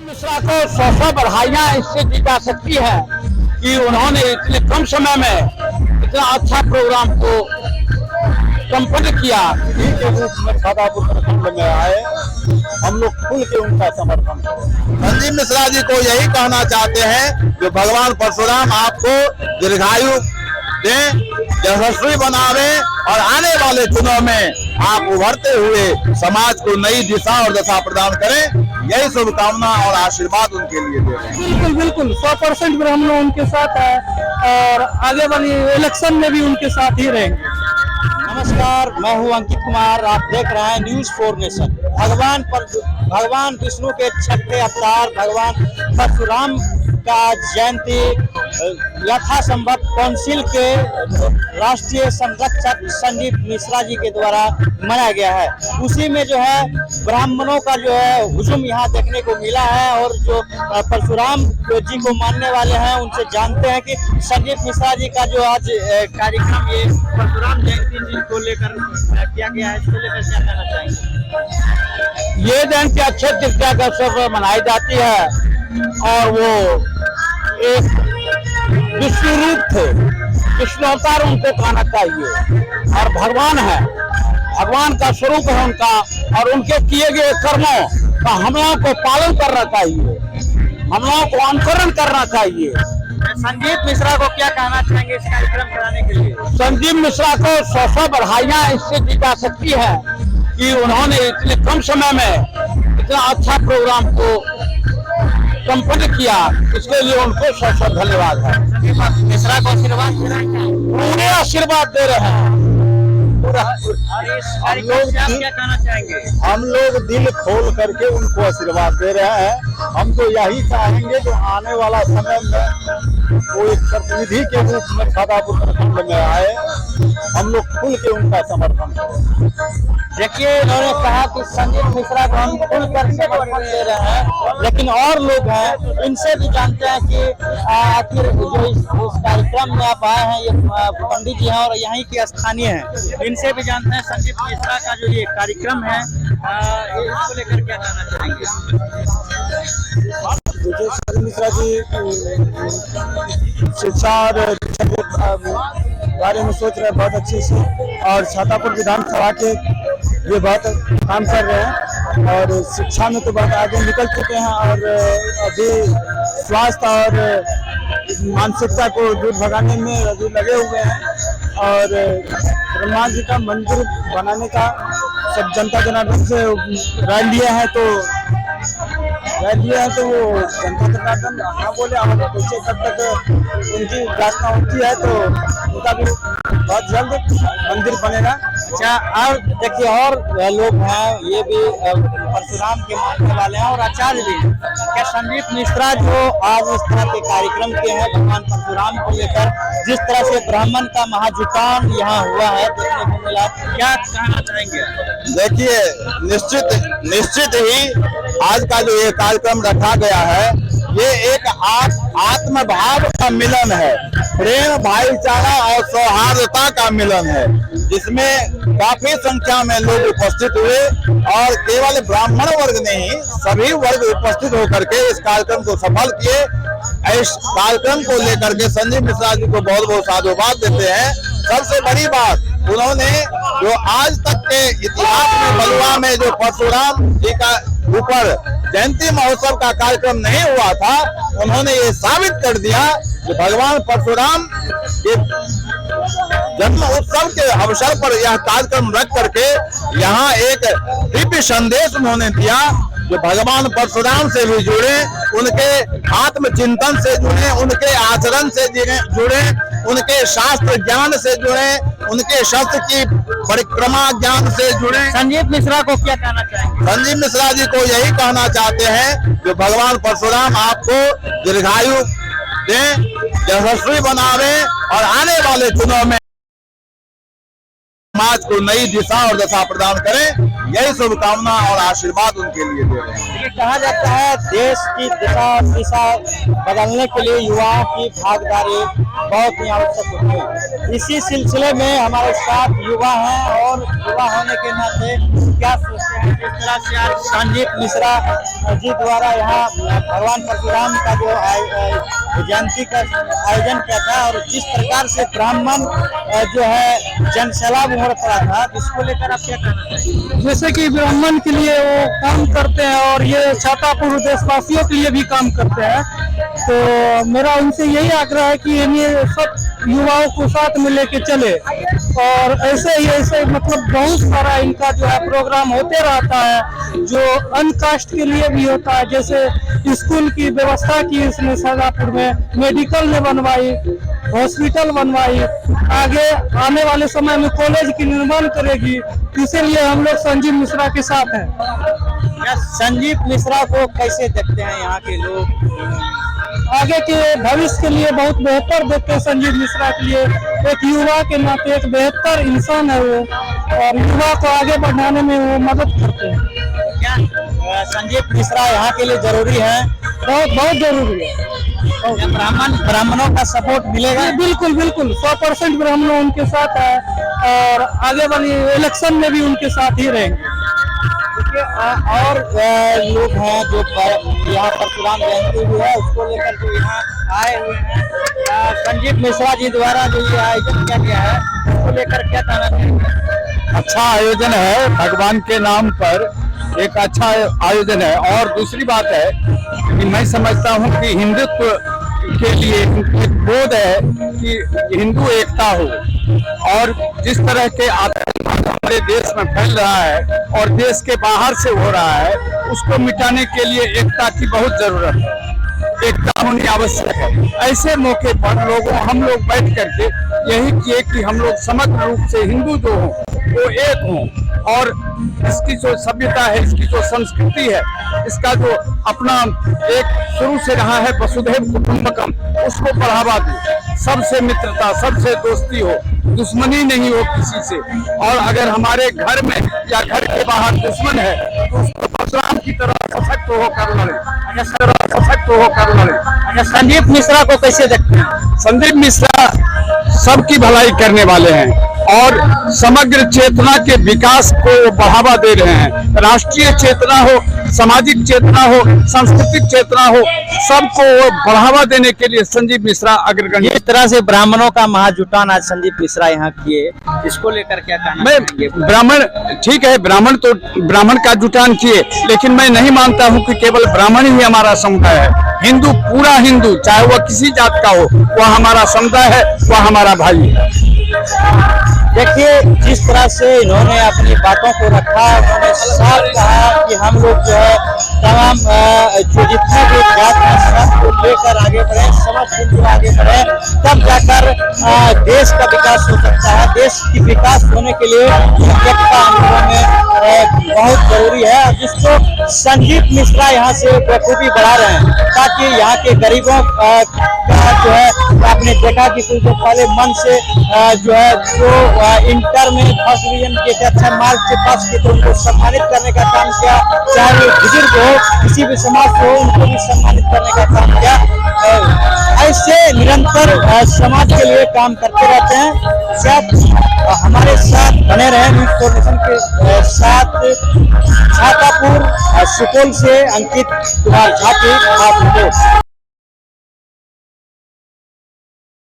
मिश्रा को 100 बधाइयां इससे दी जा सकती है कि उन्होंने इतने कम समय में इतना अच्छा प्रोग्राम को संपन्न किया। के रूप में छातापुर प्रखंड में आए, हम लोग खुल के उनका समर्थन करें। संजीव मिश्रा जी को यही कहना चाहते हैं कि भगवान परशुराम आपको दीर्घायु दें, यशस्वी बनावे और आने वाले दिनों में आप उभरते हुए समाज को नई दिशा और दशा प्रदान करें। यही शुभकामना और आशीर्वाद उनके लिए दे रहे हैं। बिल्कुल बिल्कुल 100% में हम लोग उनके साथ है और आगे वाली इलेक्शन में भी उनके साथ ही रहेंगे। नमस्कार, मैं हूं अंकित कुमार। आप देख रहे हैं न्यूज़ 4 नेशन। भगवान विष्णु के छठे अवतार भगवान परशुराम का जयंती यथासंभव काउंसिल के राष्ट्रीय संरक्षक संजीव मिश्रा जी के द्वारा मनाया गया है। उसी में जो है ब्राह्मणों का जो है हुजूम यहाँ देखने को मिला है और जो परशुराम जी को मानने वाले हैं उनसे जानते हैं कि संजीव मिश्रा जी का जो आज कार्यक्रम ये परशुराम जयंती जी को लेकर किया गया है, इसको लेकर क्या कहना चाहेंगे? ये जयंती अक्षय तृतीया के अवसर पर मनाई जाती है और वो एक विष्णु रूप थे, विष्णु अवतार उनको कहना चाहिए और भगवान है, भगवान का स्वरूप है उनका और उनके किए गए कर्मों का हम लोगों को पालन करना चाहिए, हम लोगों को अनुकरण करना चाहिए। संजीव मिश्रा को क्या कहना चाहेंगे इस कार्यक्रम कराने के लिए? संजीव मिश्रा को 100 बधाइयां इससे दी जा सकती है कि उन्होंने इतने कम समय में इतना अच्छा प्रोग्राम को संपन्न किया। इसके लिए उनको 100 धन्यवाद है। मिश्रा को आशीर्वाद दे रहे हैं, पूरे आशीर्वाद दे रहे हैं। क्या कहना चाहेंगे? हम लोग दिल खोल करके उनको आशीर्वाद दे रहे हैं। हम तो यही चाहेंगे जो आने वाला समय में वो एक प्रतिनिधि के रूप में छातापुर प्रखंड में आए, हम लोग खुल के उनका समर्थन करें। देखिए, उन्होंने कहा कि संजीव मिश्रा को हम खुलकर समर्थन दे रहे हैं, लेकिन और लोग हैं इनसे भी जानते हैं कि आखिर जो इस कार्यक्रम में आप आए हैं ये पंडित जी हैं और यहीं के स्थानीय हैं, इनसे भी जानते हैं संजीव मिश्रा का जो ये कार्यक्रम है इसको लेकर क्या कहना चाहेंगे? देखिए, संजीव मिश्रा जी शिक्षा और बारे में सोच रहे हैं बहुत अच्छी से और छातापुर विधानसभा के ये बहुत काम कर रहे हैं और शिक्षा में तो बहुत आगे निकल चुके हैं और अभी स्वास्थ्य और मानसिकता को दूर भगाने में अभी लगे हुए हैं और ब्रह्मा जी का मंदिर बनाने का सब जनता जनार्दन से राय लिया है तो वो जनता जनार्दन हाँ बोले और पीछे कब तक उनकी प्रार्थना होती है तो उनका भी बहुत जल्द मंदिर बनेगा। अच्छा, और देखिए और लोग हैं ये भी परशुराम के मानने वाले हैं और आचार्य भी। क्या संजीव मिश्रा जो आज इस तरह के कार्यक्रम के हैं भगवान परशुराम को लेकर, जिस तरह से ब्राह्मण का महाजुटान यहाँ हुआ है देखने को मिला, क्या कहना चाहेंगे? देखिए, निश्चित ही आज का जो ये कार्यक्रम रखा गया है ये एक आत्मभाव का मिलन है, प्रेम भाईचारा और सौहार्दता का मिलन है, जिसमें काफी संख्या में लोग उपस्थित हुए और केवल ब्राह्मण वर्ग नहीं सभी वर्ग उपस्थित होकर के इस कार्यक्रम को सफल किए। इस कार्यक्रम को लेकर के संजीव मिश्रा जी को बहुत बहुत साधुवाद देते हैं। सबसे बड़ी बात, उन्होंने जो आज तक के इतिहास में बलुआ में जो परशुराम जी का ऊपर जयंती महोत्सव का कार्यक्रम नहीं हुआ था, उन्होंने ये साबित कर दिया कि भगवान परशुराम के जन्म उत्सव के अवसर पर यह कार्यक्रम रख करके यहाँ एक दिव्य संदेश उन्होंने दिया जो भगवान परशुराम से भी जुड़े, उनके आत्मचिंतन से जुड़े, उनके आचरण से जुड़े, उनके शास्त्र ज्ञान से जुड़े, उनके शस्त्र की परिक्रमा ज्ञान से जुड़े। संजीव मिश्रा को क्या कहना चाहेंगे? संजीव मिश्रा जी को यही कहना चाहते हैं कि भगवान परशुराम आपको दीर्घायु दें, यशस्वी बनावे और आने वाले दिनों में समाज को नई दिशा और दशा प्रदान करें। यही शुभकामना और आशीर्वाद उनके लिए दे रहे हैं। ये कहा जाता है देश की दिशा बदलने के लिए युवाओं की भागीदारी बहुत ही आवश्यक होती है। इसी सिलसिले में हमारे साथ युवा हैं और युवा होने के नाते क्या सोचते हैं जिस तरह से आज संजीव मिश्रा जी द्वारा यहाँ भगवान परशुराम का जो जयंती का आयोजन किया था और जिस प्रकार से ब्राह्मण जो है जनसैलाब उमड़ पड़ा था, इसको लेकर आप क्या कहना चाहिए? जैसे कि ब्राह्मण के लिए वो काम करते हैं और ये छातापुर देशवासियों के लिए भी काम करते हैं, तो मेरा उनसे यही आग्रह है कि ये सब युवाओं को साथ में लेके चले और ऐसे मतलब बहुत सारा इनका जो है प्रोग्राम होते रहता है जो अनकास्ट के लिए भी होता है। जैसे स्कूल की व्यवस्था की इसने शाहजहाँपुर में, मेडिकल ने बनवाई, हॉस्पिटल बनवाई, आगे आने वाले समय में कॉलेज की निर्माण करेगी, इसीलिए हम लोग संजीव मिश्रा के साथ हैं। क्या संजीव मिश्रा को कैसे देखते हैं यहाँ के लोग? आगे के भविष्य के लिए बहुत बेहतर देखते हैं संजीव मिश्रा के लिए। एक युवा के नाते एक बेहतर इंसान है वो और युवा को आगे बढ़ाने में वो मदद करते हैं। क्या संजीव मिश्रा यहाँ के लिए जरूरी है? बहुत जरूरी है। क्या ब्राह्मणों का सपोर्ट मिलेगा? बिल्कुल 100% ब्राह्मण उनके साथ है और आगे वाली इलेक्शन में भी उनके साथ ही रहेंगे। और लोग हैं जो यहाँ परशुराम जयंती भी है उसको लेकर जो यहाँ आए हुए हैं, संजीव मिश्रा जी द्वारा जो ये आयोजन किया गया है उसको लेकर क्या कहना चाहिए? अच्छा आयोजन है, भगवान के नाम पर एक अच्छा आयोजन है। और दूसरी बात है कि मैं समझता हूँ कि हिंदुत्व के लिए एक बोध है कि हिंदू एकता हो और जिस तरह के आतंकवाद हमारे देश में फैल रहा है और देश के बाहर से हो रहा है, उसको मिटाने के लिए एकता की बहुत जरूरत है, एकता होनी आवश्यक है। ऐसे मौके पर हम लोग बैठ करके यही किए कि हम लोग समग्र रूप से हिंदू जो हो वो एक हों और इसकी जो सभ्यता है, इसकी जो संस्कृति है, इसका जो अपना एक शुरू से रहा है वसुधैव कुटुंबकम, उसको बढ़ावा दे, सबसे मित्रता, सबसे दोस्ती हो, दुश्मनी नहीं हो किसी से। और अगर हमारे घर में या घर के बाहर दुश्मन है तो उसको परशुराम की तरह सशक्त होकर लड़े, अच्छा, संजीव मिश्रा को कैसे देखते हैं? संदीप मिश्रा सबकी भलाई करने वाले हैं और समग्र चेतना के विकास को बढ़ावा दे रहे हैं। राष्ट्रीय चेतना हो, सामाजिक चेतना हो, सांस्कृतिक चेतना हो, सबको बढ़ावा देने के लिए संजीव मिश्रा अग्रगण्य। इस तरह से ब्राह्मणों का महाजुटान आज संजीव मिश्रा यहाँ किए, इसको लेकर क्या कहना? मैं ब्राह्मण, ठीक है, ब्राह्मण का जुटान किए, लेकिन मैं नहीं मानता हूँ कि केवल ब्राह्मण ही हमारा समुदाय है। हिंदू, पूरा हिंदू, चाहे वह किसी जात का हो, वह हमारा समुदाय है, वह हमारा भाई है। देखिए जिस तरह से इन्होंने अपनी बातों को रखा, उन्होंने साफ कहा कि हम लोग जो है तमाम जो जितने भी जात हैं सबको लेकर आगे बढ़े, समझ हिंदू आगे बढ़े, तब जाकर देश का विकास हो सकता है। देश की विकास होने के लिए एकता हम लोगों में बहुत जरूरी है, जिसको संजीव मिश्रा यहाँ से बखूबी बढ़ा रहे हैं ताकि यहाँ के गरीबों का जो है आपने देखा कि कुछ जो पहले मन से जो है जो इंटर में फर्स्ट डिवीजन के थे, अच्छा मार्क्स से पास किए, तो उनको सम्मानित करने का काम किया। चाहे वो बुजुर्ग हो, किसी भी समाज से हो, उनको भी सम्मानित करने का काम किया। ऐसे निरंतर समाज के लिए काम करते रहते हैं। साथ हमारे साथ बने रहे न्यूज़ फॉर नेशन के साथ छातापुर सुपौल से अंकित कुमार झा की आप रिपोर्ट।